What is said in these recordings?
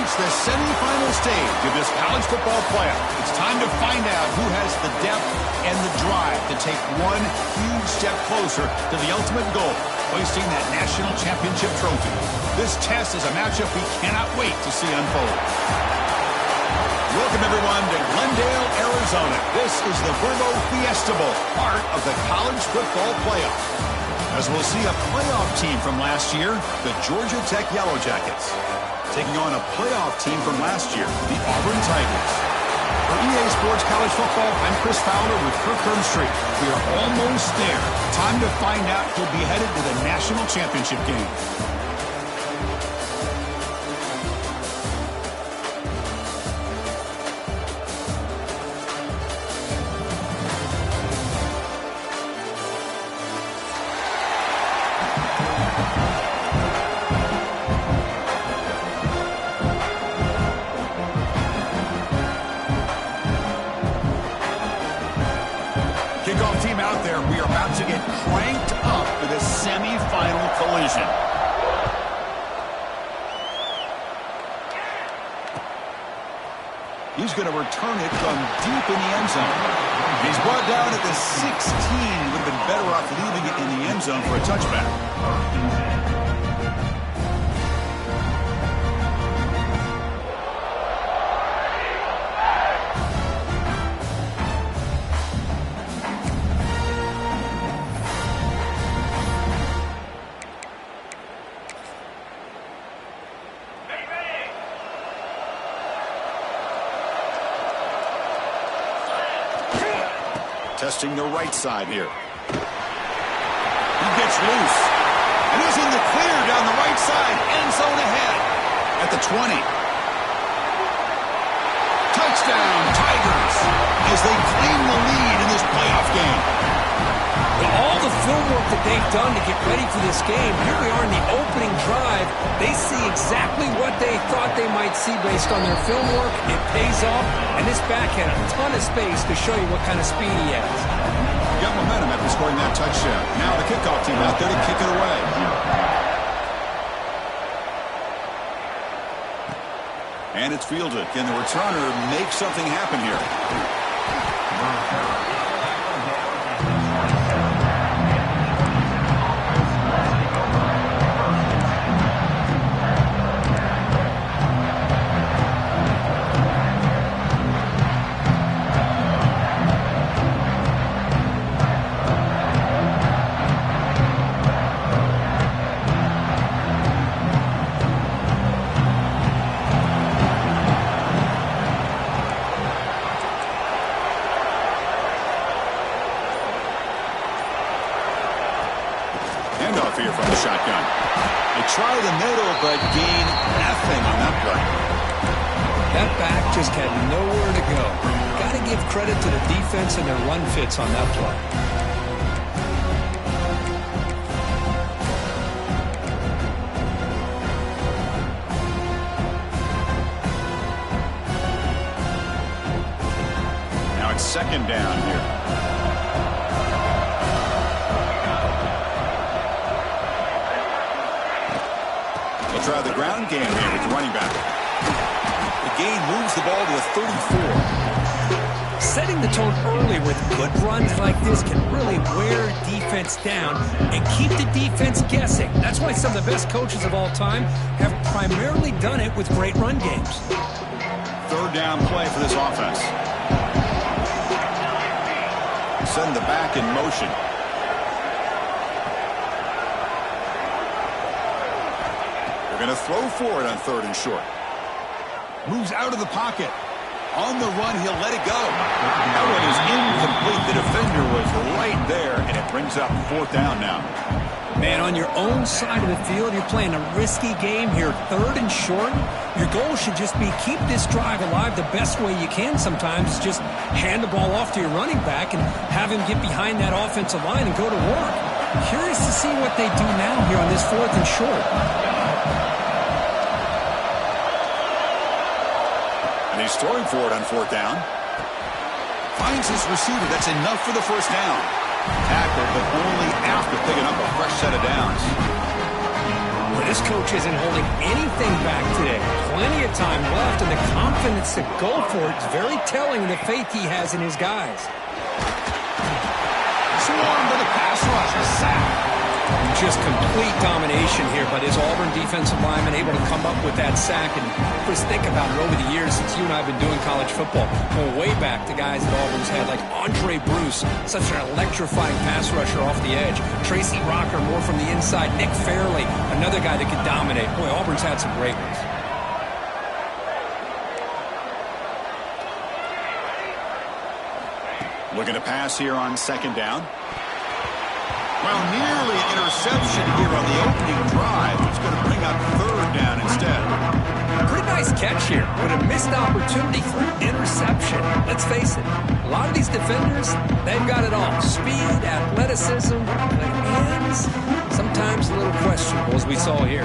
reached the semifinal stage of this college football playoff. It's time to find out who has the depth and the drive to take one huge step closer to the ultimate goal, hoisting that national championship trophy. This test is a matchup we cannot wait to see unfold. Welcome, everyone, to Glendale, Arizona. This is the Vrbo Fiesta Bowl, part of the college football playoff. As we'll see a playoff team from last year, the Georgia Tech Yellow Jackets, taking on a playoff team from last year, the Auburn Tigers. For EA Sports College Football, I'm Chris Fowler with Kirk Herbstreit. We are almost there. Time to find out who'll be headed to the national championship game. Kickoff team out there. We are about to get cranked up for this semifinal collision. He's going to return it from deep in the end zone. He's brought down at the 16. Would have been better off leaving it in the end zone for a touchback. Testing the right side here. He gets loose. And he's in the clear down the right side. End zone ahead. At the 20. Touchdown, Tigers. As they claim the lead in this playoff game. With all the film work that they've done to get ready for this game, here we are in the opening drive. They see exactly what they thought they might see based on their film work. It pays off, and this back had a ton of space to show you what kind of speed he has. Got momentum after scoring that touchdown. Now the kickoff team out there to kick it away. And it's fielded. Can the returner make something happen here? Handoff here from the shotgun. They try the middle, but gain nothing on that play. That back just had nowhere to go. Got to give credit to the defense and their run fits on that play. Now it's second down here. Try the ground game here with the running back. The gain moves the ball to the 34. Setting the tone early with good runs like this can really wear defense down and keep the defense guessing. That's why some of the best coaches of all time have primarily done it with great run games. Third down play for this offense. Send the back in motion. Going to throw for it on third and short. Moves out of the pocket. On the run, he'll let it go. That one is incomplete. The defender was right there, and it brings up fourth down now. Man, on your own side of the field, you're playing a risky game here. Third and short. Your goal should just be keep this drive alive the best way you can sometimes. Just hand the ball off to your running back and have him get behind that offensive line and go to work. Curious to see what they do now here on this fourth and short. And he's throwing for it on fourth down. Finds his receiver. That's enough for the first down. Tackle, but only after picking up a fresh set of downs. This coach isn't holding anything back today. Plenty of time left, and the confidence to go for it is very telling of the faith he has in his guys. Swarmed to the pass rush, a sack. Just complete domination here, but is Auburn defensive lineman able to come up with that sack? And just think about it over the years since you and I have been doing college football. Going way back to guys that Auburn's had, like Andre Bruce, such an electrifying pass rusher off the edge. Tracy Rocker, more from the inside. Nick Fairley, another guy that could dominate. Boy, Auburn's had some great ones. Looking to pass here on second down. Well, nearly an interception here on the opening drive. It's going to bring up third down instead. Pretty nice catch here, but a missed opportunity through interception. Let's face it, a lot of these defenders, they've got it all. Speed, athleticism, but hands, sometimes a little questionable, as we saw here.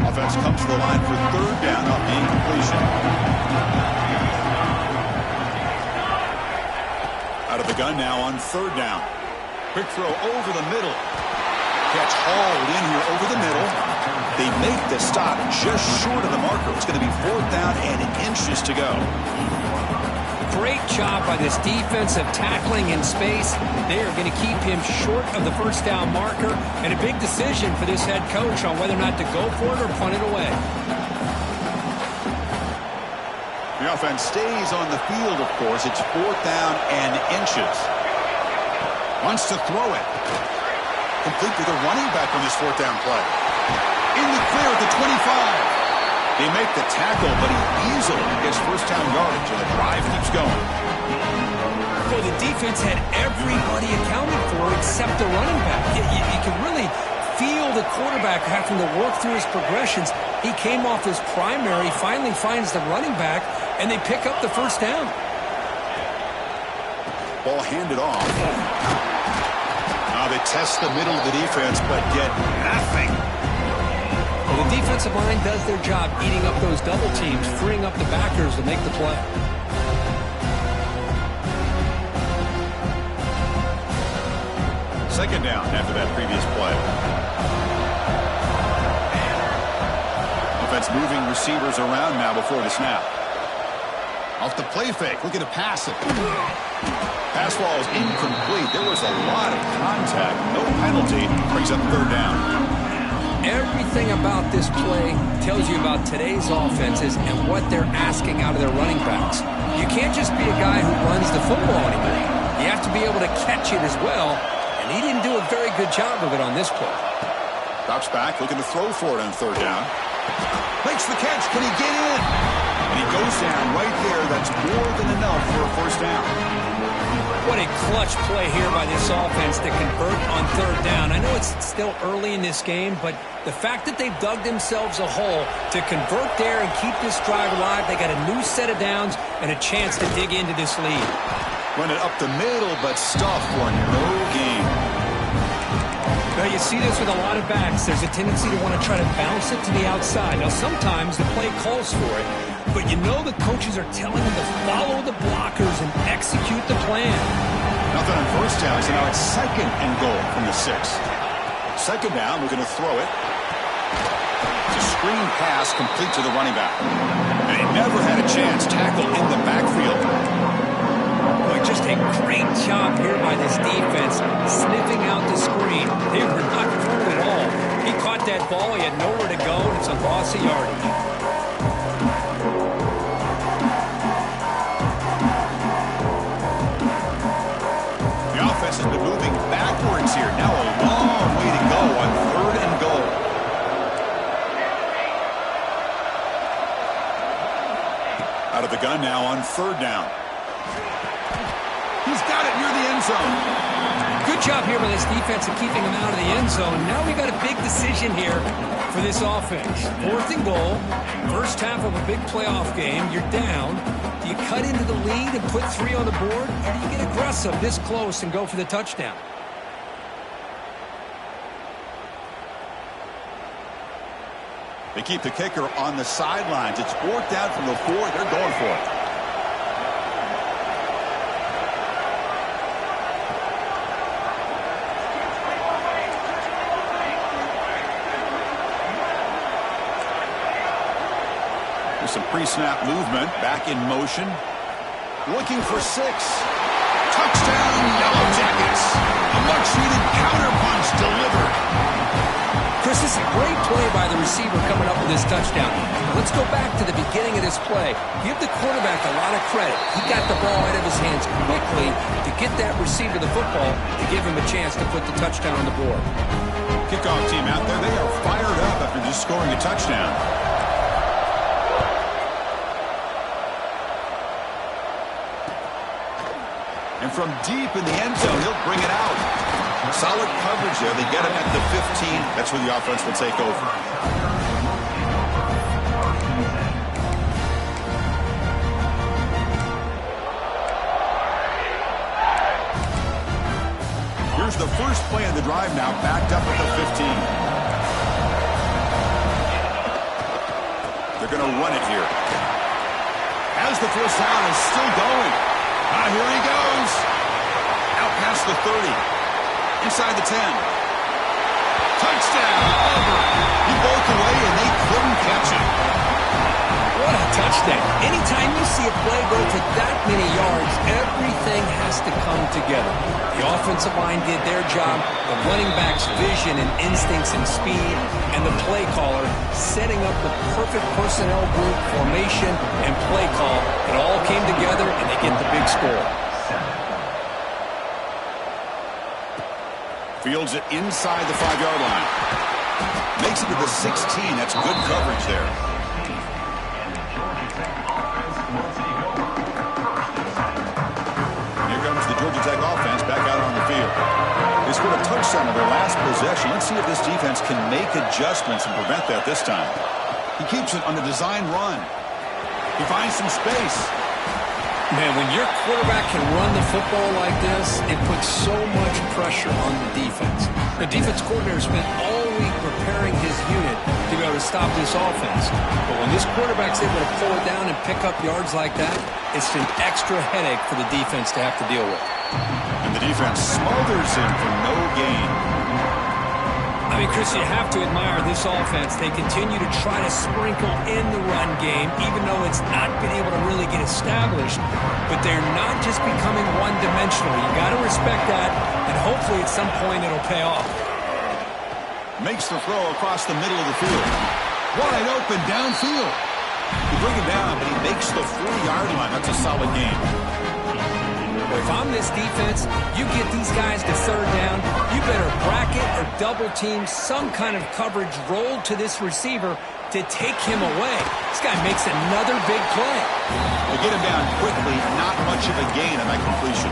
Offense comes to the line for third down off the incompletion. Out of the gun now on third down. Quick throw over the middle. Catch hauled in here over the middle. They make the stop just short of the marker. It's going to be fourth down and inches to go. Great job by this defensive tackling in space. They are going to keep him short of the first down marker. And a big decision for this head coach on whether or not to go for it or punt it away. The offense stays on the field, of course. It's fourth down and inches. Wants to throw it. Complete to the running back on this fourth down play. In the clear at the 25. They make the tackle, but he easily gets first down yardage, and the drive keeps going. Well, the defense had everybody accounted for except the running back. You can really feel the quarterback having to work through his progressions. He came off his primary, finally finds the running back, and they pick up the first down. Ball handed off. Now they test the middle of the defense, but get nothing. Well, the defensive line does their job eating up those double teams, freeing up the backers to make the play. Second down after that previous play. Offense moving receivers around now before the snap. Off the play fake, looking to pass it. Pass ball is incomplete. There was a lot of contact. No penalty. Brings up third down. Everything about this play tells you about today's offenses and what they're asking out of their running backs. You can't just be a guy who runs the football anymore. You have to be able to catch it as well, and he didn't do a very good job of it on this play. Drops back, looking to throw for it on third down. Makes the catch. Can he get in? And he goes down right there. That's more than enough for a first down. What a clutch play here by this offense to convert on third down. I know it's still early in this game, but the fact that they've dug themselves a hole to convert there and keep this drive alive, they got a new set of downs and a chance to dig into this lead. Run it up the middle, but stuff for no gain. Now, you see this with a lot of backs. There's a tendency to want to try to bounce it to the outside. Now, sometimes the play calls for it, but you know the coaches are telling them to follow the blockers and execute the plan. Nothing on first down, so now it's second and goal from the 6. Second down, we're going to throw it. It's a screen pass complete to the running back. And he never had a chance. Tackle in the backfield. Boy, just a great job here by this defense, sniffing out the screen. They were not fooled at all. He caught that ball. He had nowhere to go. It's a loss of yardage. Has been moving backwards here. Now a long way to go on third and goal. Out of the gun now on third down. He's got it near the end zone. Good job here by this defense of keeping him out of the end zone. Now we got a big decision here for this offense. Fourth and goal. First half of a big playoff game. You're down. Do you cut into the lead and put 3 on the board, or do you get aggressive this close and go for the touchdown? They keep the kicker on the sidelines. It's fourth down from the 4. They're going for it. There's some pre-snap movement. Back in motion. Looking for 6. Touchdown, Yellow Jackets. A much-needed counterpunch delivered. Chris, this is a great play by the receiver coming up with this touchdown. Let's go back to the beginning of this play. Give the quarterback a lot of credit. He got the ball out of his hands quickly to get that receiver the football to give him a chance to put the touchdown on the board. Kickoff team out there. They are fired up after just scoring a touchdown. And from deep in the end zone, he'll bring it out. Solid coverage there. They get him at the 15. That's where the offense will take over. Here's the first play of the drive now, backed up at the 15. They're going to run it here. As the first down is still going. Here he goes. Out past the 30. Inside the 10. Touchdown. Over. He broke away and they couldn't catch him. What a touchdown. Anytime you see a play go for that many yards, everything has to come together. The offensive line did their job, the running back's vision and instincts and speed, and the play caller setting up the perfect personnel group, formation, and play call. It all came together, and they get the big score. Fields it inside the 5-yard line. Makes it to the 16. That's good coverage there. Here comes the Georgia Tech offense back out on the field. They scored a touchdown on their last possession. Let's see if this defense can make adjustments and prevent that this time. He keeps it on the design run. He finds some space. Man, when your quarterback can run the football like this, it puts so much pressure on the defense. The defense coordinator spent all week preparing his unit to be able to stop this offense. But when this quarterback's able to pull it down and pick up yards like that, it's an extra headache for the defense to have to deal with. And the defense smothers him for no gain. I mean, Chris, you have to admire this offense. They continue to try to sprinkle in the run game, even though it's not been able to really get established. But they're not just becoming one-dimensional. You got to respect that, and hopefully at some point it'll pay off. Makes the throw across the middle of the field. Wide open downfield. You bring him down, but he makes the 40-yard line. That's a solid game. If I'm this defense, you get these guys to third down, you better bracket or double team some kind of coverage rolled to this receiver to take him away. This guy makes another big play. They get him down quickly, not much of a gain on that completion.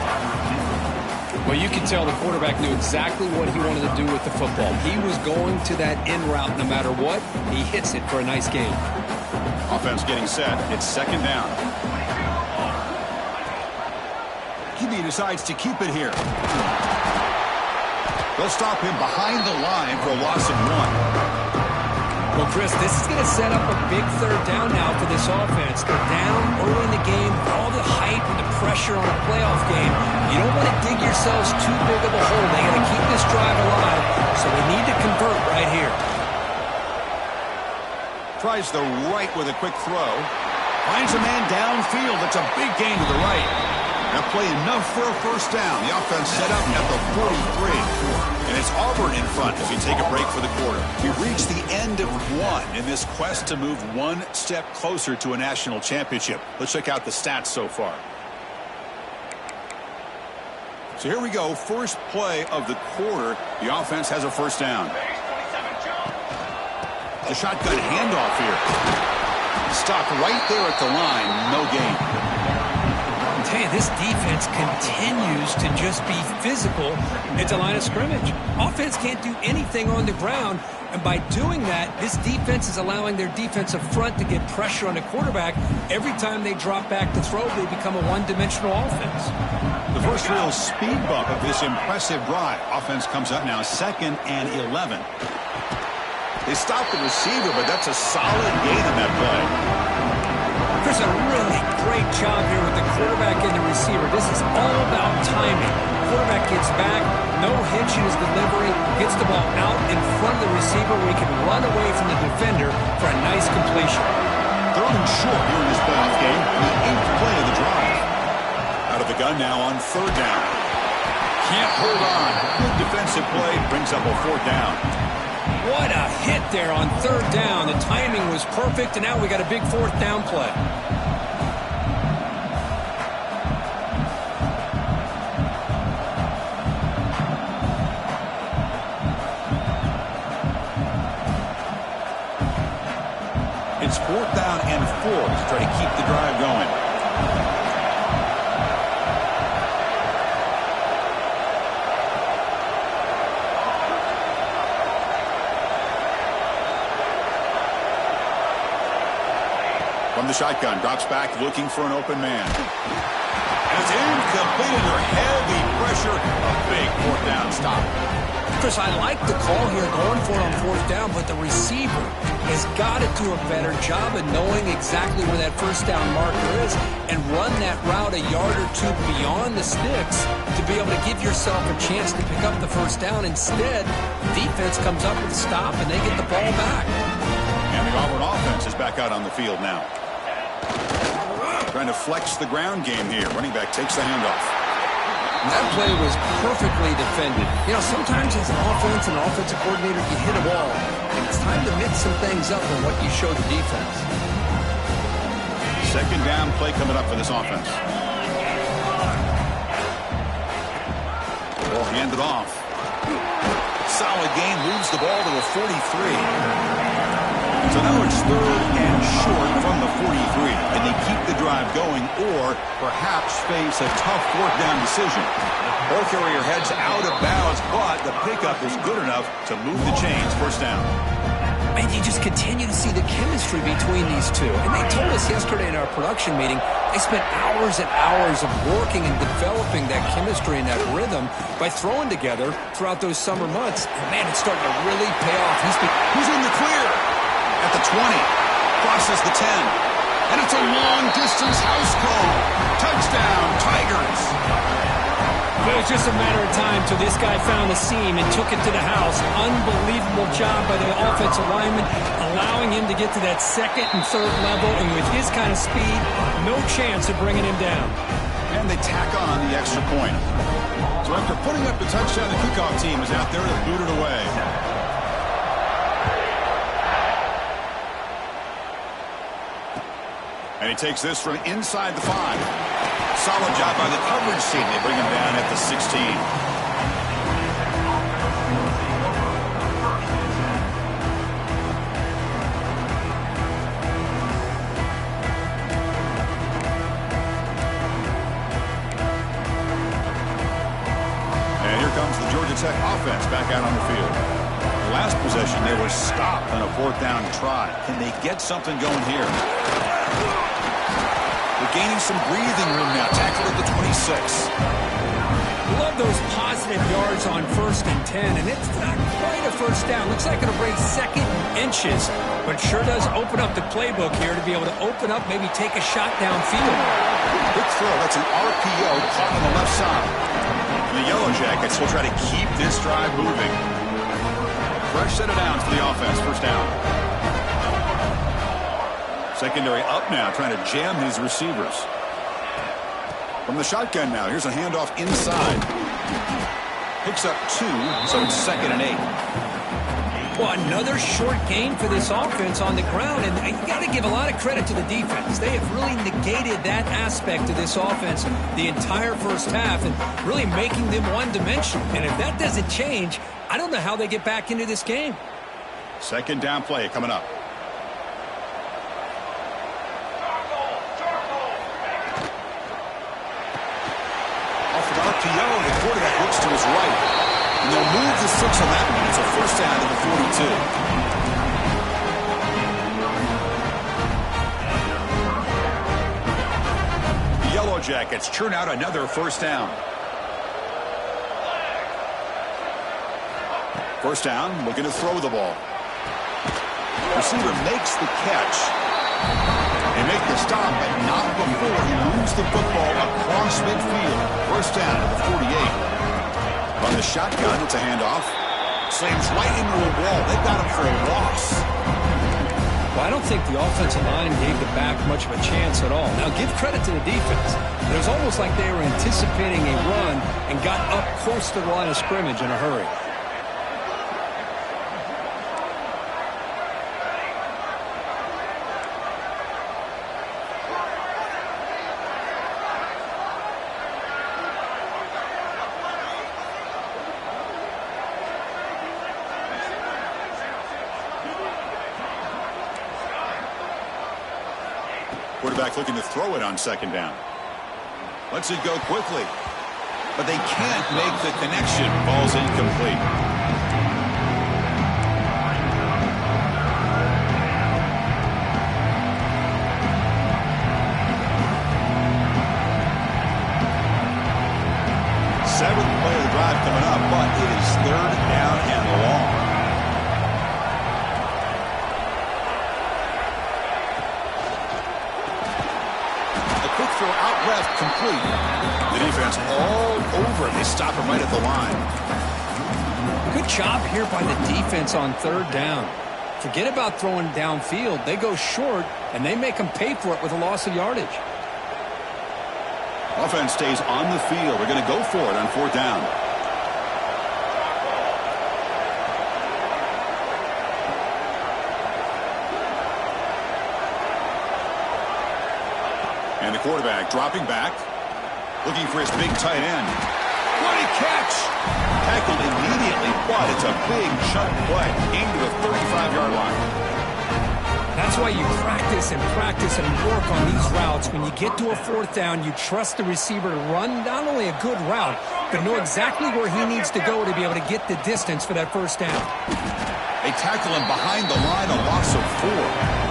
Well, you can tell the quarterback knew exactly what he wanted to do with the football. He was going to that in route no matter what. He hits it for a nice gain. Offense getting set. It's second down. QB decides to keep it here. They'll stop him behind the line for a loss of 1. Well, Chris, this is going to set up a big third down now for this offense. They're down early in the game, all the hype and the pressure on a playoff game. You don't want to dig yourselves too big of a hole. They got to keep this drive alive, so they need to convert right here. Tries the right with a quick throw. Finds a man downfield. That's a big gain to the right. That play enough for a first down. The offense set up at the 43. And it's Auburn in front as we take a break for the quarter. We've reached the end of one in this quest to move one step closer to a national championship. Let's check out the stats so far. So here we go. First play of the quarter. The offense has a first down. The shotgun handoff here. Stopped right there at the line. No gain. I tell you, this defense continues to just be physical at the line of scrimmage. Offense can't do anything on the ground, and by doing that, this defense is allowing their defensive front to get pressure on the quarterback. Every time they drop back to throw, they become a one-dimensional offense. The first real speed bump of this impressive drive. Offense comes up now, 2nd and 11. They stop the receiver, but that's a solid gain in that play. There's a really great job here with the quarterback and the receiver. This is all about timing. Quarterback gets back, no hitch in his delivery, gets the ball out in front of the receiver where he can run away from the defender for a nice completion. 3rd and short here in this playoff game, the 8th play of the drive. Out of the gun now on 3rd down. Can't hold on. Good defensive play brings up a 4th down. What a hit there on 3rd down. The timing was perfect, and now we got a big 4th down play. It's 4th down and 4 to try to keep the drive going. From the shotgun, drops back looking for an open man. And it's incomplete under heavy pressure. A big 4th down stop. Chris, I like the call here going for it on 4th down, but the receiver has got to do a better job of knowing exactly where that 1st down marker is and run that route a yard or 2 beyond the sticks to be able to give yourself a chance to pick up the 1st down. Instead, defense comes up with a stop and they get the ball back. And the Auburn offense is back out on the field now. Trying to flex the ground game here. Running back takes the handoff. That play was perfectly defended. You know, sometimes as an offensive coordinator, you hit a ball. And it's time to mix some things up on what you show the defense. 2nd down play coming up for this offense. Ball handed off. Solid gain, moves the ball to the 43. So now it's 3rd and short from the 43. And they keep the drive going or perhaps face a tough 4th down decision. Ball carrier heads out of bounds, but the pickup is good enough to move the chains. 1st down. Man, you just continue to see the chemistry between these two. And they told us yesterday in our production meeting, they spent hours and hours of working and developing that chemistry and that rhythm by throwing together throughout those summer months. And man, it's starting to really pay off. He's in the clear. At the 20, crosses the 10, and it's a long-distance house call. Touchdown, Tigers. It was just a matter of time till this guy found the seam and took it to the house. Unbelievable job by the offensive lineman, allowing him to get to that 2nd and 3rd level, and with his kind of speed, no chance of bringing him down. And they tack on the extra point. So after putting up the touchdown, the kickoff team is out there to boot it away. And he takes this from inside the 5. Solid job by the coverage team. They bring him down at the 16. And here comes the Georgia Tech offense back out on the field. The last possession, they were stopped on a 4th down try. Can they get something going here? They're gaining some breathing room now. Tackled at the 26. Love those positive yards on 1st and 10, and it's not quite a 1st down. Looks like it'll bring 2nd inches, but sure does open up the playbook here to be able to open up, maybe take a shot downfield. Big throw. That's an RPO caught on the left side. The Yellow Jackets will try to keep this drive moving. Fresh set of downs for the offense. 1st down. Secondary up now, trying to jam his receivers. From the shotgun now, here's a handoff inside. Picks up 2, so it's 2nd and 8. Well, another short gain for this offense on the ground, and you got to give a lot of credit to the defense. They have really negated that aspect of this offense the entire 1st half and really making them one-dimensional. And if that doesn't change, I don't know how they get back into this game. 2nd down play coming up. RPO, and the quarterback looks to his right. And they'll move the 6 on that one. It's a 1st down to the 42. The Yellow Jackets churn out another 1st down. 1st down, looking to throw the ball. Receiver makes the catch. They make the stop, but not before he moves the football across midfield. 1st down to the 48. On the shotgun, it's a handoff. Slams right into a wall. They've got him for a loss. Well, I don't think the offensive line gave the back much of a chance at all. Now, give credit to the defense. It was almost like they were anticipating a run and got up close to the line of scrimmage in a hurry. Quarterback looking to throw it on second down. Lets it go quickly. But they can't make the connection. Ball's incomplete. Seventh play of the drive coming up, but it is third down and long. Throw out left, complete. The defense all over. They stop him right at the line. Good job here by the defense on third down. Forget about throwing downfield. They go short, and they make them pay for it with a loss of yardage. Offense stays on the field. They're going to go for it on fourth down. And the quarterback dropping back, looking for his big tight end. What a catch! Tackled immediately, but it's a big chunk play. Aimed to the 35-yard line. That's why you practice and work on these routes. When you get to a fourth down, you trust the receiver to run not only a good route, but know exactly where he needs to go to be able to get the distance for that first down. They tackle him behind the line, a loss of 4.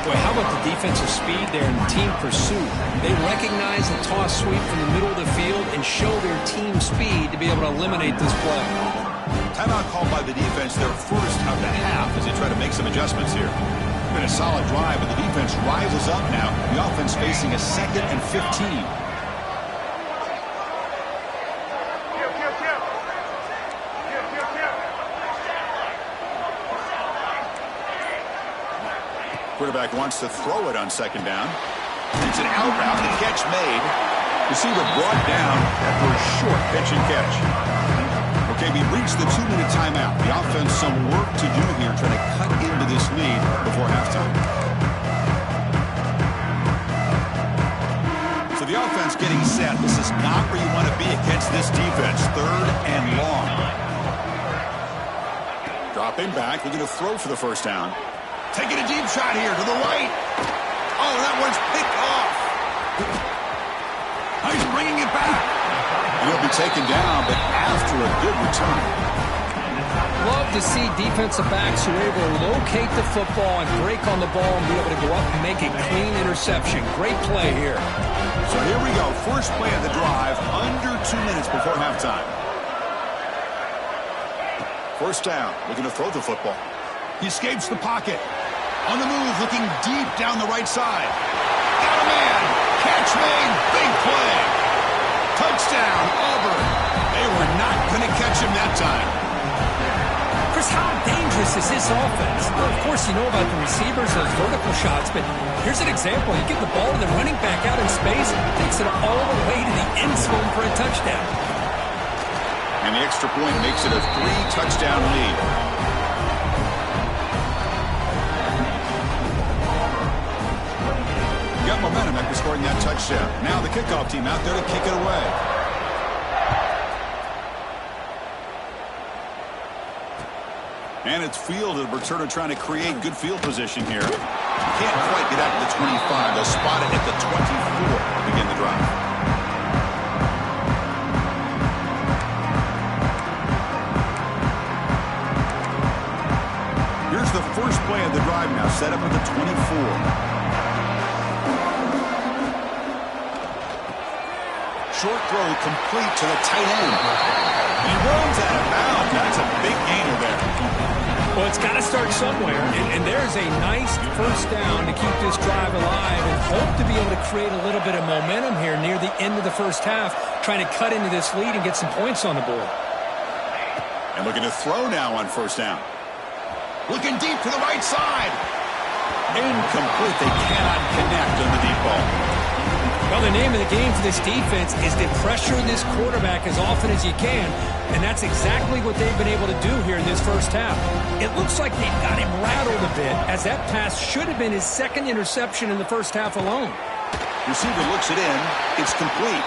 Boy, how about the defensive speed there and team pursuit? They recognize the toss sweep from the middle of the field and show their team speed to be able to eliminate this play. Timeout called by the defense, their first of the half, as they try to make some adjustments here. Been a solid drive, but the defense rises up now. The offense facing a 2nd and 15. Quarterback wants to throw it on second down. It's an out route. The catch made. Receiver brought down after a short pitch and catch. Okay, we reached the 2-minute timeout. The offense some work to do here, trying to cut into this lead before halftime. So the offense getting set. This is not where you want to be against this defense. Third and long. Dropping back. We're going to throw for the first down. Taking a deep shot here to the right. Oh, that one's picked off. He's bringing it back. And he'll be taken down, but after a good return. Love to see defensive backs who are able to locate the football and break on the ball and be able to go up and make a clean interception. Great play here. So here we go. First play of the drive, under 2 minutes before halftime. First down, looking to throw the football. He escapes the pocket. On the move, looking deep down the right side. Got a man. Catch made. Big play. Touchdown, Auburn. They were not going to catch him that time. Chris, how dangerous is this offense? Well, of course, you know about the receivers, those vertical shots, but here's an example. You give the ball to the running back out in space, takes it all the way to the end zone for a touchdown. And the extra point makes it a 3-touchdown lead. Got momentum after scoring that touchdown. Now the kickoff team out there to kick it away. And it's fielded. Returner trying to create good field position here. Can't quite get out to the 25. They'll spot it at the 24 to begin the drive. Here's the first play of the drive now, set up at the 24. Short throw complete to the tight end. He runs out of bounds. That's a big gainer there. Well, it's got to start somewhere, and there's a nice first down to keep this drive alive and hope to be able to create a little bit of momentum here near the end of the first half, trying to cut into this lead and get some points on the board. And looking to throw now on first down. Looking deep to the right side. Incomplete. They cannot connect on the deep ball. Well, the name of the game for this defense is to pressure this quarterback as often as you can, and that's exactly what they've been able to do here in this first half. It looks like they've got him rattled a bit, as that pass should have been his second interception in the first half alone. Receiver looks it in. It's complete.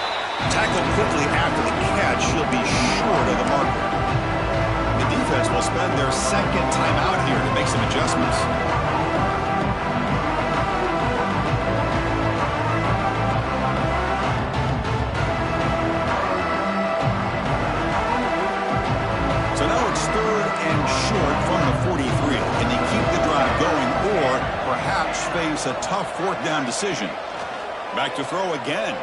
Tackled quickly after the catch. He'll be short of the marker. The defense will spend their second timeout here to make some adjustments. So now it's third and short from the 43. Can they keep the drive going or perhaps face a tough fourth down decision? Back to throw again.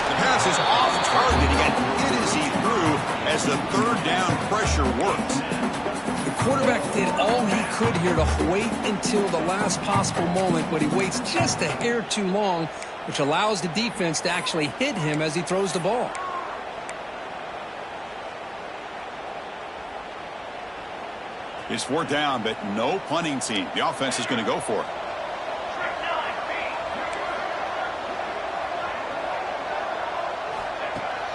The pass is off target. He got hit as he threw as the third down pressure works. The quarterback did all he could here to wait until the last possible moment, but he waits just a hair too long, which allows the defense to actually hit him as he throws the ball. It's fourth down, but no punting team. The offense is going to go for it.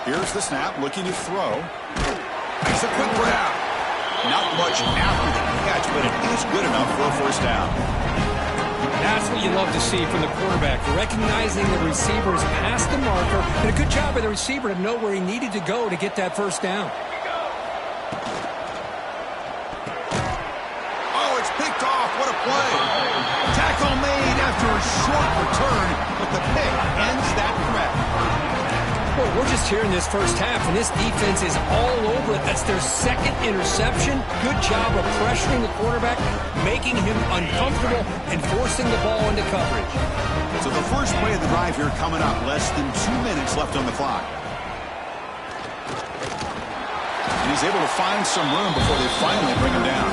Here's the snap, looking to throw. Makes a quick grab. Not much after the catch, but it is good enough for a first down. That's what you love to see from the quarterback, recognizing the receiver is past the marker, and a good job by the receiver to know where he needed to go to get that first down. Oh, it's picked off. What a play. Tackle made after a short return, but the pick ends that threat. Well, we're just here in this first half, and this defense is all over it. That's their second interception. Good job of pressuring the quarterback, making him uncomfortable, and forcing the ball into coverage. So the first play of the drive here coming up. Less than 2 minutes left on the clock. And he's able to find some room before they finally bring him down.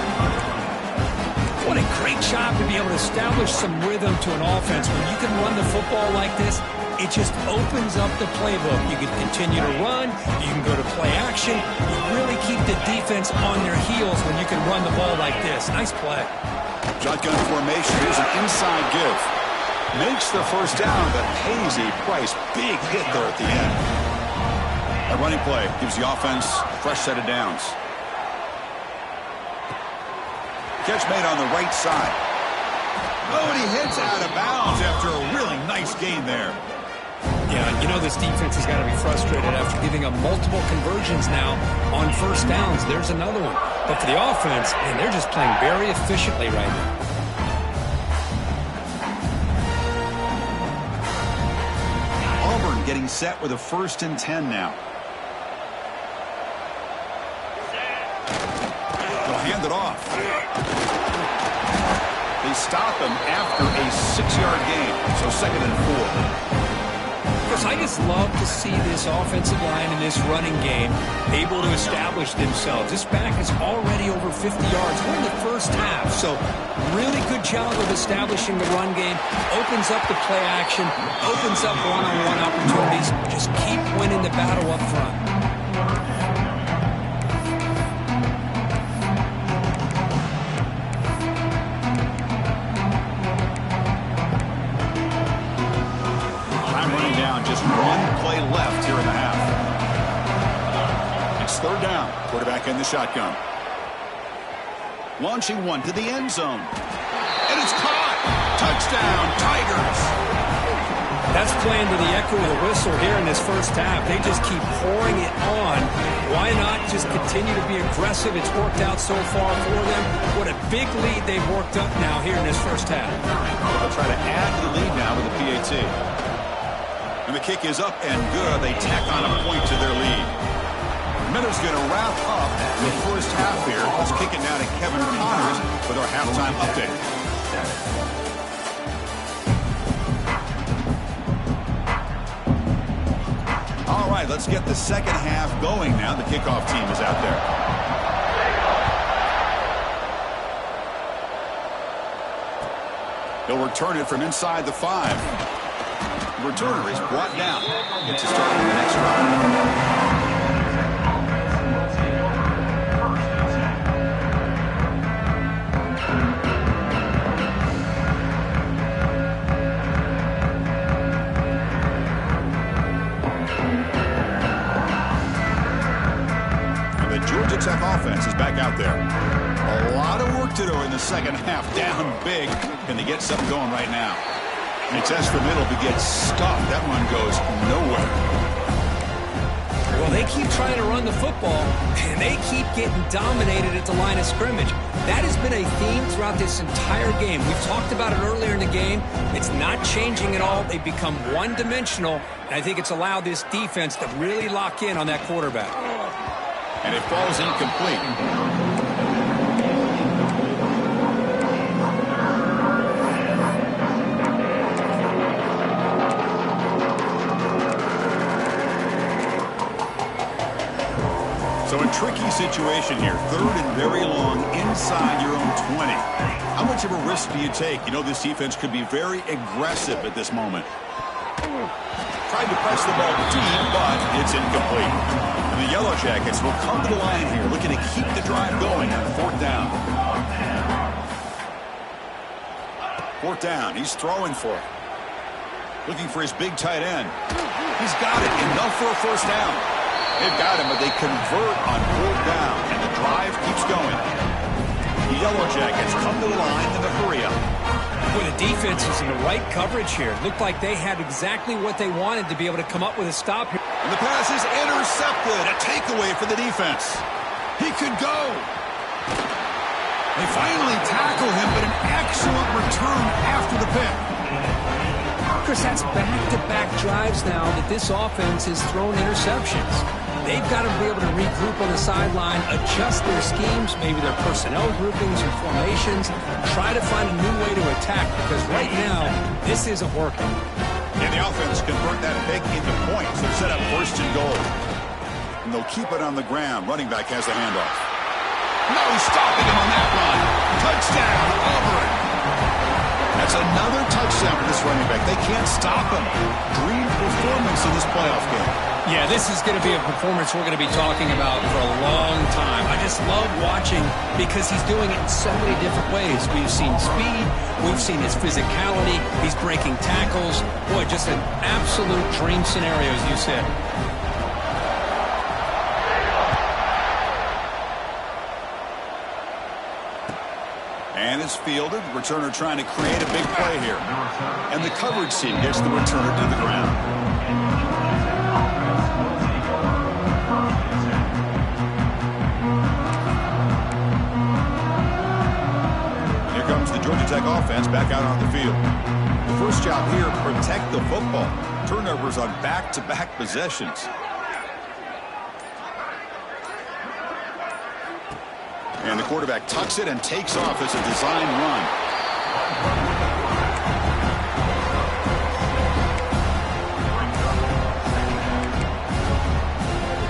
What a great job to be able to establish some rhythm to an offense. When you can run the football like this, it just opens up the playbook. You can continue to run. You can go to play action. You really keep the defense on their heels when you can run the ball like this. Nice play. Shotgun formation. Here's an inside give. Makes the first down, but pays a price. Big hit there at the end. A running play gives the offense a fresh set of downs. Catch made on the right side. Oh, and he heads out of bounds after a really nice gain there. Yeah, you know this defense has got to be frustrated after giving up multiple conversions now on first downs. There's another one. But for the offense, man, they're just playing very efficiently right now. Auburn getting set with a 1st and 10 now. They'll hand it off. They stop him after a 6-yard gain. So 2nd and 4. Chris, I just love to see this offensive line in this running game able to establish themselves. This back is already over 50 yards. We're in the first half, so really good job of establishing the run game. Opens up the play action, opens up one-on-one opportunities. Just keep winning the battle up front. Just one play left here in the half. It's third down. Quarterback in the shotgun. Launching one to the end zone. And it's caught. Touchdown, Tigers. That's playing to the echo of the whistle here in this first half. They just keep pouring it on. Why not just continue to be aggressive? It's worked out so far for them. What a big lead they've worked up now here in this first half. They'll try to add to the lead now with the PAT. And the kick is up and good. They tack on a point to their lead. Miller's going to wrap up the first half here. Let's kick it now to Kevin Connors with our halftime update. All right, let's get the second half going now. The kickoff team is out there. They'll return it from inside the 5. Returner is brought down. Gets to start on the next drive. in the second half, down big. Can they get something going right now? He tests the middle, but gets stuffed. That one goes nowhere. Well, they keep trying to run the football, and they keep getting dominated at the line of scrimmage. That has been a theme throughout this entire game. We've talked about it earlier in the game. It's not changing at all. They've become one-dimensional, and I think it's allowed this defense to really lock in on that quarterback. And it falls incomplete. So a tricky situation here. 3rd and very long inside your own 20. How much of a risk do you take? You know this defense could be very aggressive at this moment. Tried to press the ball deep, but it's incomplete. And the Yellow Jackets will come to the line here, looking to keep the drive going on 4th down. 4th down. He's throwing for it. Looking for his big tight end. He's got it. Enough for a 1st down. They've got him, but they convert on 4th down, and the drive keeps going. The Yellow Jackets come to the line in a hurry up. Well, the defense is in the right coverage here. Looked like they had exactly what they wanted to be able to come up with a stop here. And the pass is intercepted. A takeaway for the defense. He could go. They finally tackle him, but an excellent return after the pick. Chris, that's back-to-back drives now that this offense has thrown interceptions. They've got to be able to regroup on the sideline, adjust their schemes, maybe their personnel groupings or formations, try to find a new way to attack, because right now, this isn't working. And the offense convert that pick into points. They're set up 1st and goal. And they'll keep it on the ground. Running back has the handoff. No stopping him on that run. Touchdown, Auburn. That's another touchdown for this running back. They can't stop him. Dream performance in this playoff game. Yeah, this is going to be a performance we're going to be talking about for a long time. I just love watching because he's doing it in so many different ways. We've seen speed. We've seen his physicality. He's breaking tackles. Boy, just an absolute dream scenario, as you said. And it's fielded. Returner trying to create a big play here. And the coverage team gets the returner to the ground. Here comes the Georgia Tech offense back out on the field. The first job here, protect the football. Turnovers on back-to-back possessions. And the quarterback tucks it and takes off as a design run.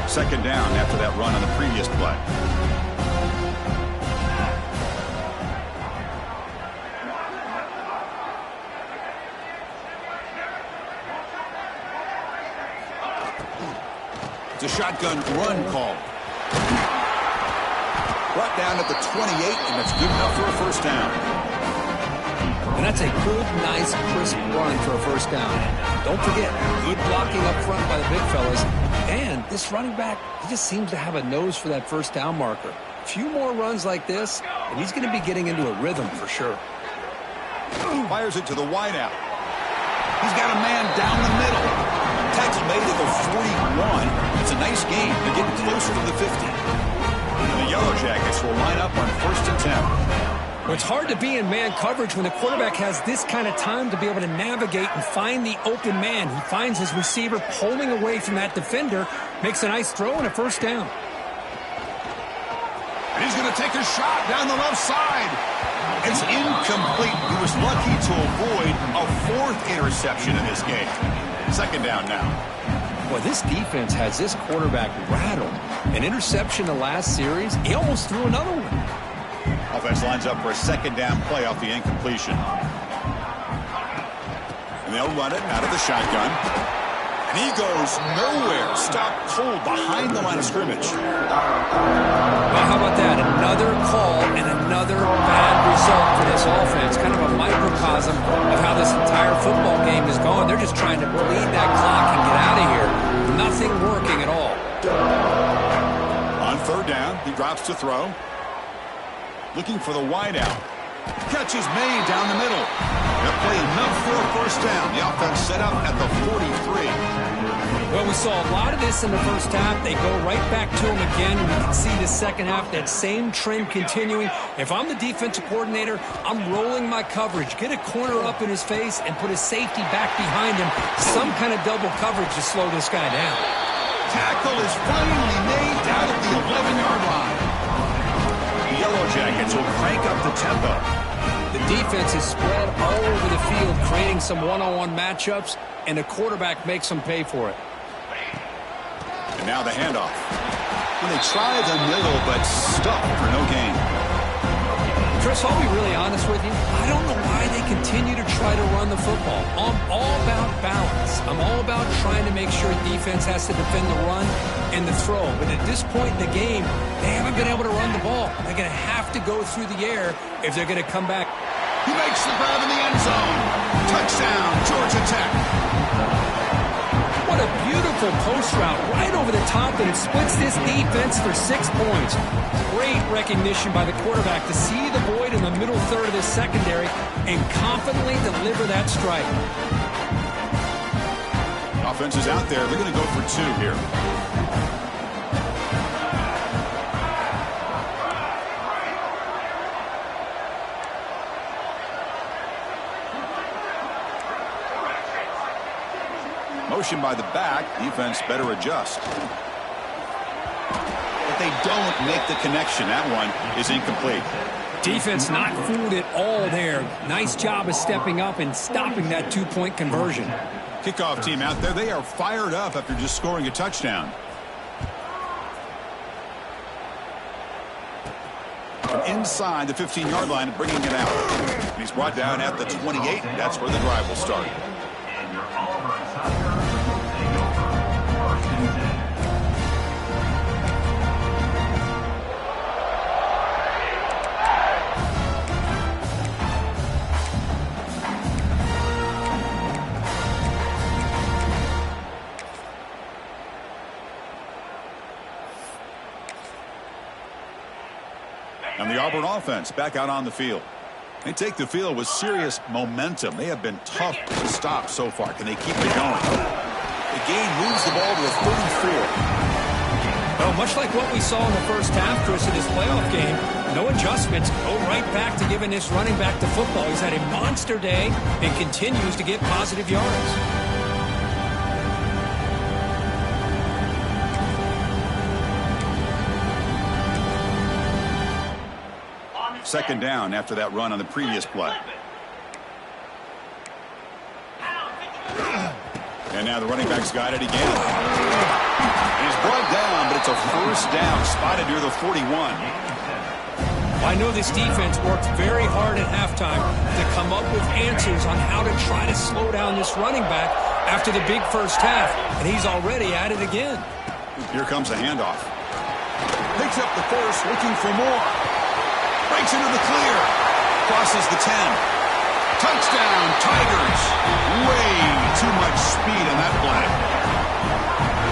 Second down after that run on the previous play. It's a shotgun run call. Brought down at the 28, and that's good enough for a 1st down. And that's a good, nice, crisp run for a 1st down. Don't forget, good blocking up front by the big fellas. And this running back, he just seems to have a nose for that 1st down marker. A few more runs like this, and he's going to be getting into a rhythm for sure. Fires it to the wideout. He's got a man down the middle. Tackle made at the 41. It's a nice game. They're getting closer to the 50. The Yellow Jackets will line up on 1st and 10. Well, it's hard to be in man coverage when the quarterback has this kind of time to be able to navigate and find the open man. He finds his receiver pulling away from that defender, makes a nice throw and a 1st down. And he's going to take a shot down the left side. It's incomplete. He was lucky to avoid a 4th interception in this game. 2nd down now. Boy, this defense has this quarterback rattled. An interception the last series, he almost threw another one. Offense lines up for a 2nd down play off the incompletion. And they'll run it out of the shotgun. And he goes nowhere. Stopped cold behind the line of scrimmage. Well, how about that? Another call and another bad result for this offense. Kind of a microcosm of how this entire football game is going. They're just trying to bleed that clock and get out of here. Nothing working at all. On 3rd down, he drops to throw. Looking for the wideout. Catch is made down the middle. They'll play enough for a first down. The offense set up at the 43. Well, we saw a lot of this in the first half. They go right back to him again. We can see the second half, that same trend continuing. If I'm the defensive coordinator, I'm rolling my coverage. Get a corner up in his face and put a safety back behind him. Some kind of double coverage to slow this guy down. Tackle is finally made down at the 11-yard line. The Yellow Jackets will crank up the tempo. The defense is spread all over the field, creating some one-on-one matchups, and the quarterback makes them pay for it. And now the handoff. When they try the middle, but stuck for no gain. Chris, I'll be really honest with you. I don't know why they continue to try to run the football. I'm all about balance. I'm all about trying to make sure defense has to defend the run and the throw. But at this point in the game, they haven't been able to run the ball. They're going to have to go through the air if they're going to come back. He makes the grab in the end zone. Touchdown, Georgia Tech. What a beautiful post route right over the top, and it splits this defense for 6 points. Great recognition by the quarterback to see the void in the middle third of the secondary and confidently deliver that strike. Offense is out there. They're going to go for 2 here. Motion by the back. Defense better adjust. But they don't make the connection. That one is incomplete. Defense not fooled at all there. Nice job of stepping up and stopping that 2-point conversion. Kickoff team out there. They are fired up after just scoring a touchdown. From inside the 15-yard line, bringing it out. And he's brought down at the 28. That's where the drive will start. And the Auburn offense back out on the field. They take the field with serious momentum. They have been tough to stop so far. Can they keep it going? The game moves the ball to the 34. Well, much like what we saw in the first half, Chris, in this playoff game, no adjustments. Go right back to giving this running back the football. He's had a monster day and continues to get positive yards. Second down after that run on the previous play. And now the running back's got it again. And he's brought down, but it's a first down spotted near the 41. I know this defense worked very hard at halftime to come up with answers on how to try to slow down this running back after the big first half, and he's already at it again. Here comes a handoff. Picks up the course, looking for more. Breaks into the clear. Crosses the 10. Touchdown, Tigers. Way too much speed on that play.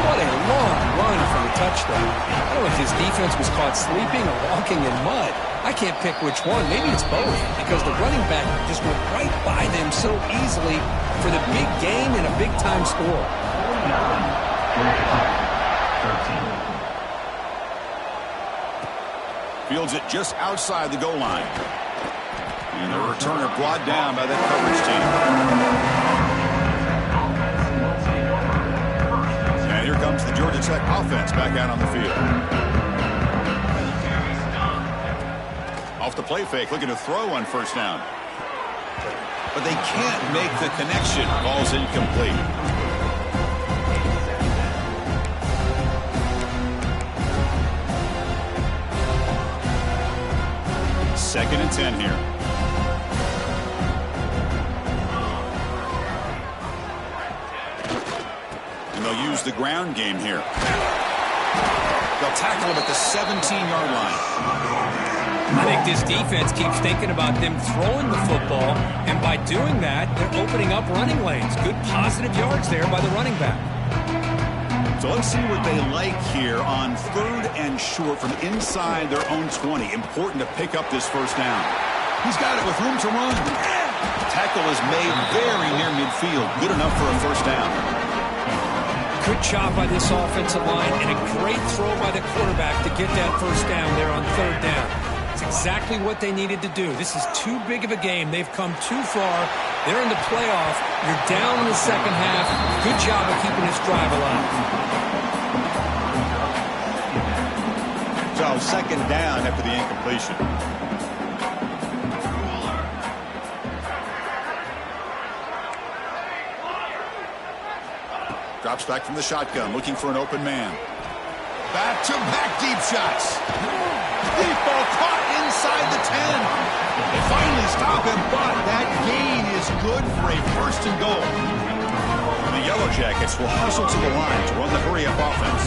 What a long run for the touchdown. I don't know if his defense was caught sleeping or walking in mud. I can't pick which one. Maybe it's both, because the running back just went right by them so easily for the big gain and a big-time score. Fields it just outside the goal line. And the returner brought down by that coverage team. And here comes the Georgia Tech offense back out on the field. Off the play fake, looking to throw on first down. But they can't make the connection. Ball's incomplete. Second and 10 here. And they'll use the ground game here. They'll tackle him at the 17-yard line. I think this defense keeps thinking about them throwing the football, and by doing that, they're opening up running lanes. Good positive yards there by the running back. So let's see what they like here on 3rd and short from inside their own 20. Important to pick up this first down. He's got it with room to run. Tackle is made very near midfield. Good enough for a first down. Good job by this offensive line and a great throw by the quarterback to get that first down there on third down. It's exactly what they needed to do. This is too big of a game. They've come too far. They're in the playoff. You're down in the second half. Good job of keeping this drive alive. So second down after the incompletion. Drops back from the shotgun, looking for an open man. Back-to-back deep shots. Deep ball caught inside the 10. They finally stop him, but that gain is good for a first and goal. And the Yellow Jackets will hustle to the line to run the hurry-up offense.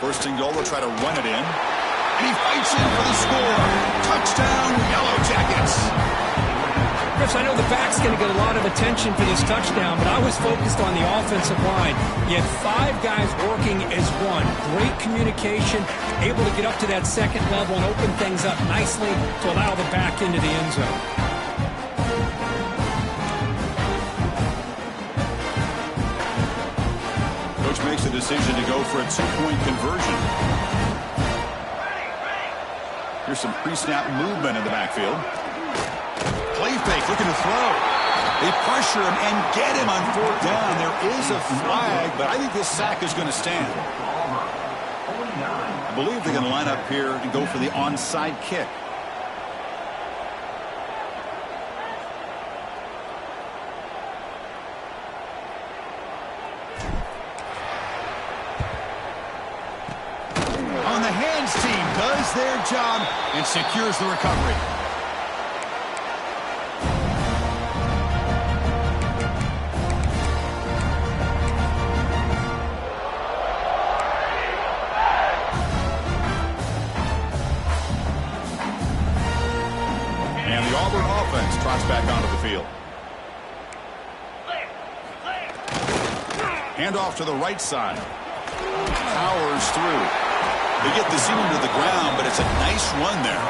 First and goal, they'll try to run it in. And he fights in for the score. Touchdown, Yellow Jackets. Chris, I know the back's going to get a lot of attention for this touchdown, but I was focused on the offensive line. You had 5 guys working as one. Great communication, able to get up to that second level and open things up nicely to allow the back into the end zone. Coach makes the decision to go for a 2-point conversion. Here's some pre-snap movement in the backfield. Play fake, looking to throw. They pressure him and get him on fourth down. There is a flag, but I think this sack is going to stand. I believe they're going to line up here and go for the onside kick. On the hands team does their job and secures the recovery. And the Auburn offense trots back onto the field. Handoff to the right side. Powers through. They get the seam to the ground, but it's a nice run there.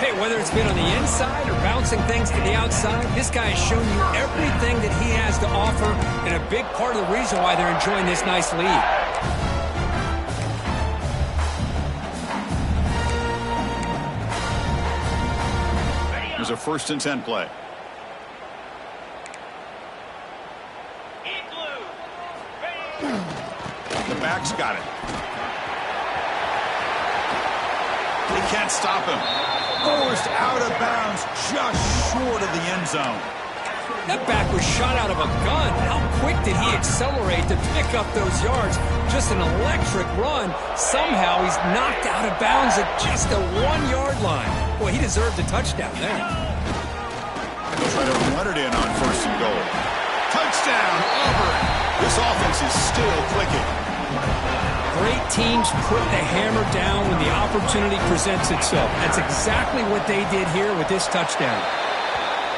Hey, whether it's been on the inside or bouncing things to the outside, this guy has shown you everything that he has to offer, and a big part of the reason why they're enjoying this nice lead. Here's a 1st and 10 play. The back's got it. They can't stop him. Forced out of bounds just short of the end zone. That back was shot out of a gun. How quick did he accelerate to pick up those yards? Just an electric run. Somehow he's knocked out of bounds at just the 1-yard line. Boy, he deserved a touchdown there. They'll try to run it in on 1st and goal. Touchdown, Auburn. This offense is still clicking. Great teams put the hammer down when the opportunity presents itself. That's exactly what they did here with this touchdown.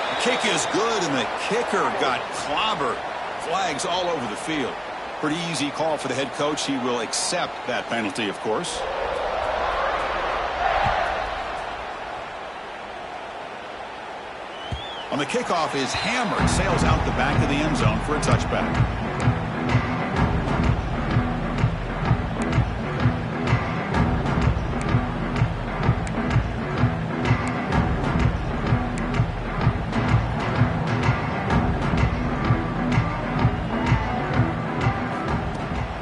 The kick is good, and the kicker got clobbered. Flags all over the field. Pretty easy call for the head coach. He will accept that penalty, of course. On the kickoff is hammered, sails out the back of the end zone for a touchback.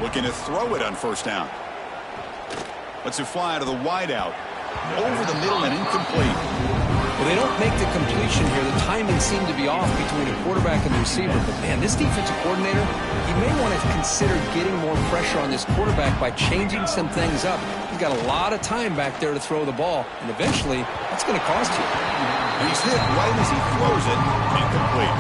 Looking to throw it on 1st down. Lets it fly to the wideout. Over the middle and incomplete. Well, they don't make the completion here. The timing seemed to be off between a quarterback and the receiver. But, man, this defensive coordinator, he may want to consider getting more pressure on this quarterback by changing some things up. He's got a lot of time back there to throw the ball, and eventually that's going to cost you. And he's hit right as he throws it, incomplete.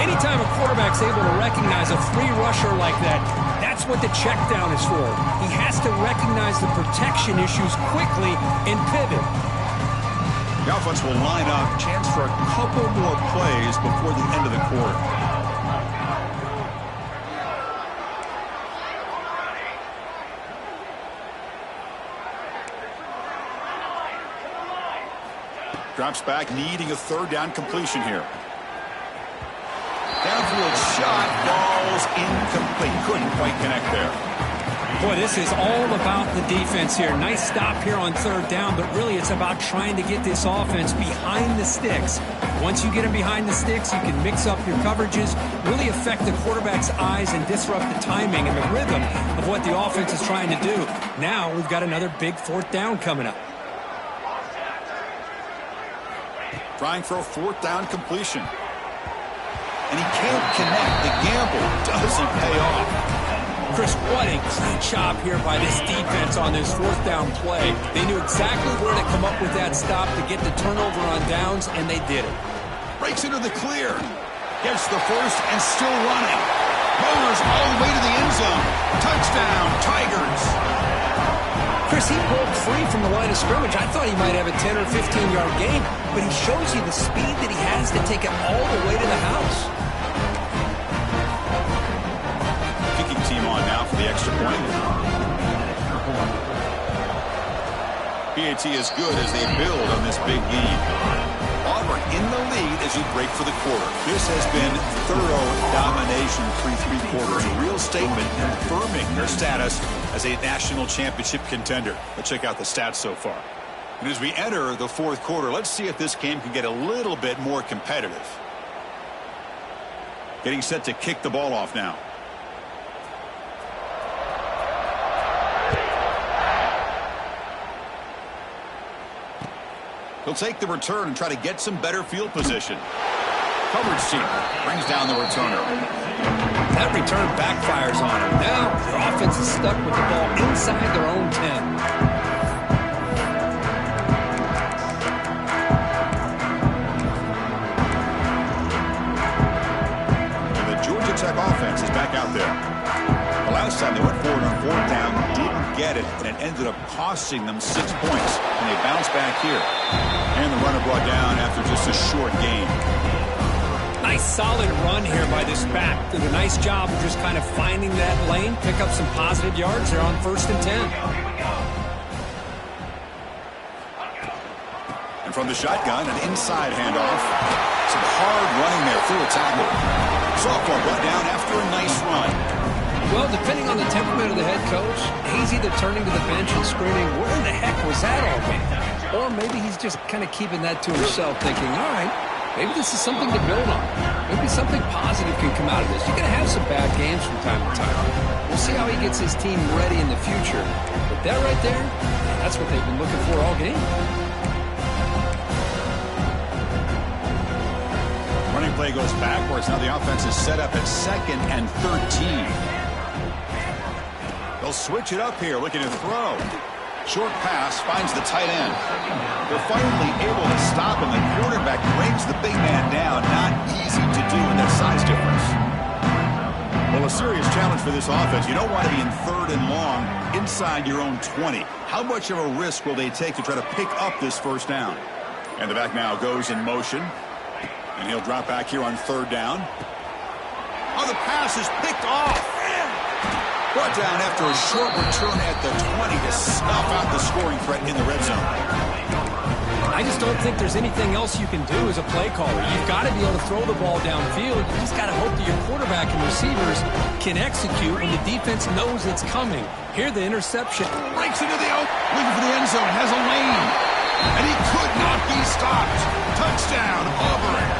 Anytime a quarterback's able to recognize a free rusher like that, that's what the check down is for. He has to recognize the protection issues quickly and pivot. The offense will line up. Chance for a couple more plays before the end of the quarter. Drops back, needing a third down completion here. Downfield shot, falls incomplete. Couldn't quite connect there. Boy, this is all about the defense here. Nice stop here on third down, but really it's about trying to get this offense behind the sticks. Once you get them behind the sticks, you can mix up your coverages, really affect the quarterback's eyes and disrupt the timing and the rhythm of what the offense is trying to do. Now we've got another big fourth down coming up. Trying for a fourth down completion. And he can't connect. The gamble doesn't pay off. Chris, what a great job here by this defense on this fourth down play. They knew exactly where to come up with that stop to get the turnover on downs, and they did it. Breaks into the clear. Gets the first and still running. Bowers all the way to the end zone. Touchdown, Tigers. Chris, he broke free from the line of scrimmage. I thought he might have a 10 or 15-yard gain, but he shows you the speed that he has to take it all the way to the house. Kicking team on now for the extra point. PAT is good as they build on this big lead. Auburn in the lead as you break for the quarter. This has been thorough domination through three quarters. A real statement confirming their status as a national championship contender. Let's check out the stats so far. And as we enter the fourth quarter, let's see if this game can get a little bit more competitive. Getting set to kick the ball off now. He'll take the return and try to get some better field position. Coverage team brings down the returner. That return backfires on him. Now the offense is stuck with the ball inside their own 10. And the Georgia Tech offense is back out there. The last time they went forward on fourth down, didn't get it, and it ended up costing them 6 points. And they bounce back here. And the runner brought down after just a short gain. Nice solid run here by this back. Did a nice job of just kind of finding that lane, pick up some positive yards there on 1st and 10. And from the shotgun, an inside handoff. Some hard running there through a tackle. Sophomore brought down after a nice run. Well, depending on the temperament of the head coach, he's either turning to the bench and screaming, where in the heck was that all game? Or maybe he's just kind of keeping that to himself, thinking, all right, maybe this is something to build on. Maybe something positive can come out of this. You're going to have some bad games from time to time. We'll see how he gets his team ready in the future. But that right there, that's what they've been looking for all game. Running play goes backwards. Now the offense is set up at 2nd and 13. They'll switch it up here, looking to throw. Short pass finds the tight end. They're finally able to stop him. The quarterback brings the big man down. Not easy to do in that size difference. Well, a serious challenge for this offense. You don't want to be in 3rd and long inside your own 20. How much of a risk will they take to try to pick up this first down? And the back now goes in motion. And he'll drop back here on 3rd down. Oh, the pass is picked off. Brought down after a short return at the 20 to snuff out the scoring threat in the red zone. I just don't think there's anything else you can do as a play caller. You've got to be able to throw the ball downfield. You just got to hope that your quarterback and receivers can execute when the defense knows it's coming. Here the interception. Breaks into the open. Looking for the end zone. Has a lane. And he could not be stopped. Touchdown, Auburn.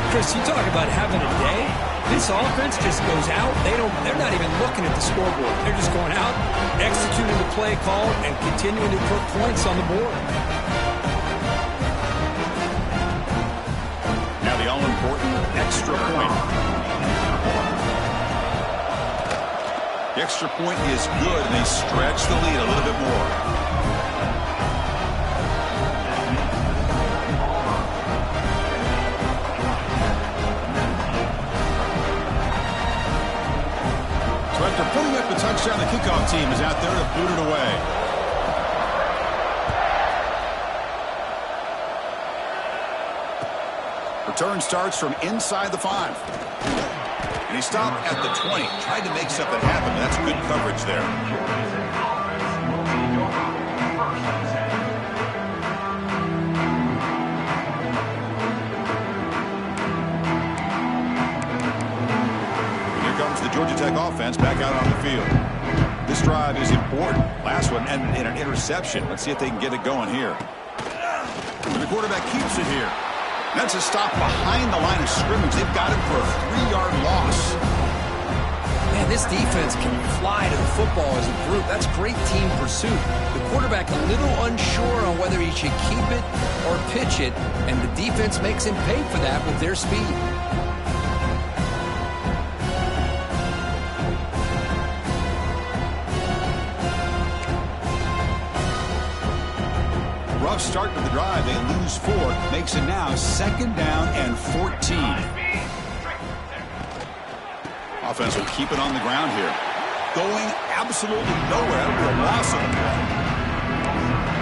Chris, you talk about having a day. This offense just goes out. They're not even looking at the scoreboard. They're just going out, executing the play call, and continuing to put points on the board. Now the all-important extra point. The extra point is good, and they stretch the lead a little bit more. After putting up the touchdown, the kickoff team is out there to boot it away. Return starts from inside the 5. And he stopped at the 20. Tried to make something happen, but that's good coverage there. offense back out on the field. This drive is important. Last one ended in an interception. Let's see if they can get it going here. And the quarterback keeps it here. That's a stop behind the line of scrimmage. They've got him for a 3-yard loss. Man, this defense can fly to the football as a group. That's great team pursuit. The quarterback a little unsure on whether he should keep it or pitch it, and the defense makes him pay for that with their speed. Rough start to the drive. They lose 4. Makes it now 2nd down and 14. Offense will keep it on the ground here. Going absolutely nowhere. That'll be a loss on the ball.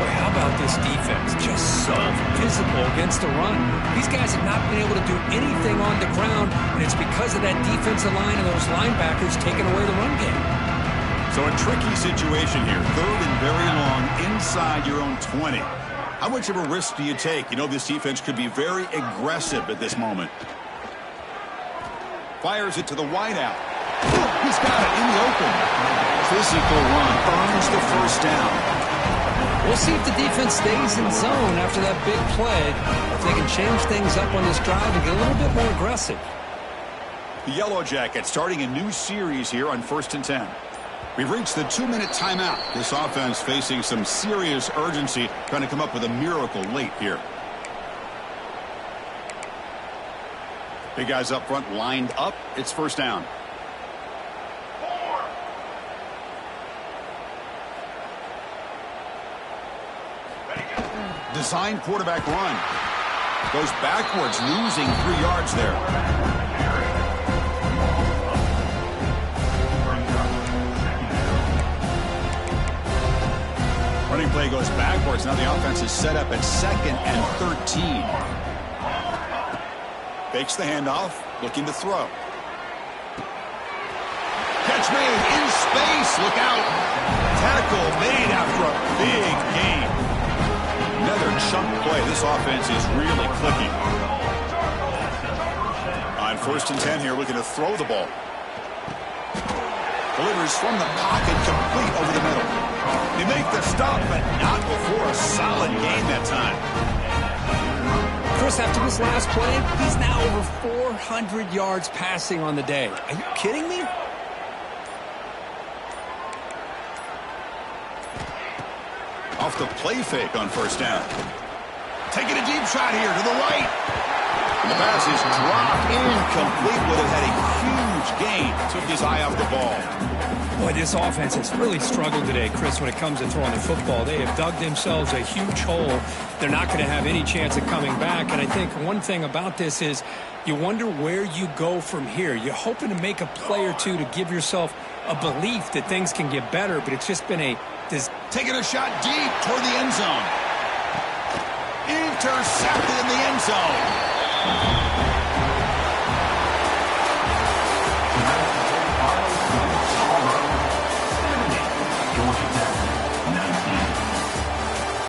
Boy, how about this defense? Just so physical against the run. These guys have not been able to do anything on the ground, and it's because of that defensive line and those linebackers taking away the run game. So a tricky situation here. 3rd and very long inside your own 20. How much of a risk do you take? You know this defense could be very aggressive at this moment. Fires it to the wideout. He's got it in the open. Physical run earns the 1st down. We'll see if the defense stays in zone after that big play. If they can change things up on this drive and get a little bit more aggressive. The Yellow Jackets starting a new series here on 1st and 10. We've reached the 2-minute timeout. This offense facing some serious urgency, trying to come up with a miracle late here. Big guys up front lined up. It's 1st down. Design quarterback run. Goes backwards, losing 3 yards there. Running play goes backwards. Now the offense is set up at 2nd and 13. Fakes the handoff, looking to throw. Catch made in space. Look out. Tackle made after a big gain. Another chunk play. This offense is really clicking. On 1st and 10 here, looking to throw the ball. Delivers from the pocket, complete over the middle. They make the stop, but not before a solid gain that time. Chris, after this last play, he's now over 400 yards passing on the day. Are you kidding me? Off the play fake on 1st down. Taking a deep shot here to the right. And the pass is dropped incomplete. Would have had a huge gain. Took his eye off the ball. Boy, this offense has really struggled today, Chris, when it comes to throwing the football. They have dug themselves a huge hole. They're not going to have any chance of coming back. And I think one thing about this is you wonder where you go from here. You're hoping to make a play or two to give yourself a belief that things can get better, but it's just been taking a shot deep toward the end zone. Intercepted in the end zone.